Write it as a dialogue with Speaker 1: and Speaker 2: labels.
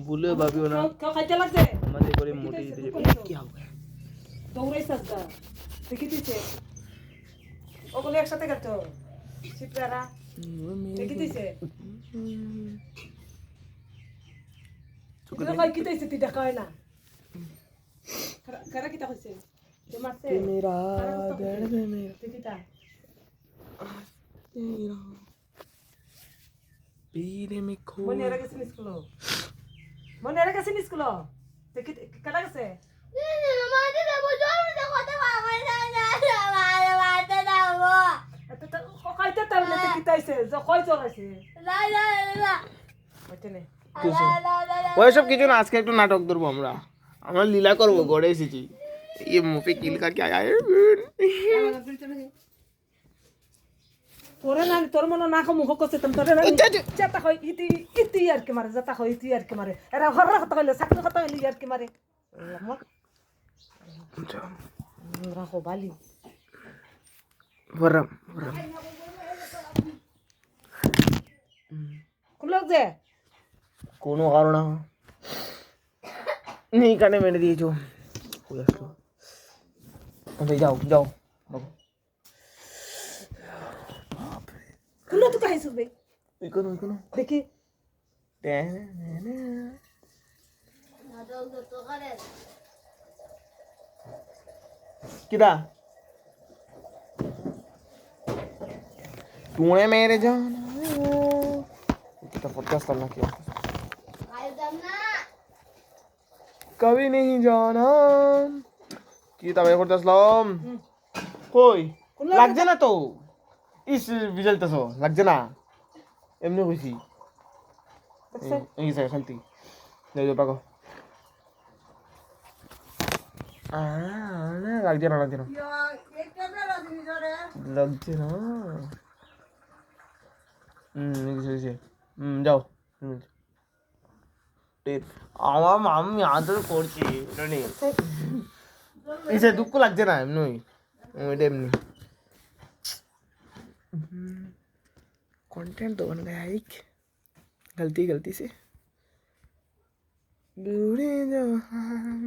Speaker 1: ভুলে ভাবিও না
Speaker 2: কেউ খাইতে লাগছে
Speaker 1: আমাদের করে মোটে দিতে যাবে কি হবে
Speaker 2: দৌড়াইছে দেখি দিছে ওগুলো একসাথে গেছ শিবরা দেখি দিছে তুই কই কিতাইছে তুই দেখা হয় না কারা কিতা কইছে যে মারছে
Speaker 1: মেরা দর্দ মেরা
Speaker 2: দেখিতা
Speaker 1: तेरा पीरे में खो
Speaker 2: মনে রাখছে স্কুল দেখি কারা গেছে কইতে তাহলে কিতাইছে যে কই চলাইছে ওইখানে
Speaker 1: ওইসব কিছু না আজকে একটু নাটক ধরবো আমরা লীলা করবো গড়ে এসেছি ये मुंह पे किल करके आया है
Speaker 2: তোরে না তোর মনে না মুখ করছে তোরে না চেতা কই ইতি আর কি মারে যেটা কই ইতি আর কি মারে এরা ঘরের কথা কইলে চাকরি কথা কইলি আর কি মারে রাখো বালি
Speaker 1: वरम
Speaker 2: কোন লোক যে
Speaker 1: কোনো কারণ না नहीं करने मैंने दिए जो अबे जाओ जाओ
Speaker 2: কোন তুই কাহিস বে
Speaker 1: इकोनो
Speaker 2: দেখি
Speaker 1: किदा तूने मेरे जाना kita podcast करना क्या कभी नहीं जाना kita मेरे podcast लम कोई लग जाना तो इस विजल तो सो लग जाना एमने खुशी ये शांति ले जो पाको लग जाना लग जाना যাও আমার মামি আদর করছি এসে দুঃখ লাগছে না এমনি এটা এমনি कंटेंट तो बन गया एक गलती से बूढ़े जवान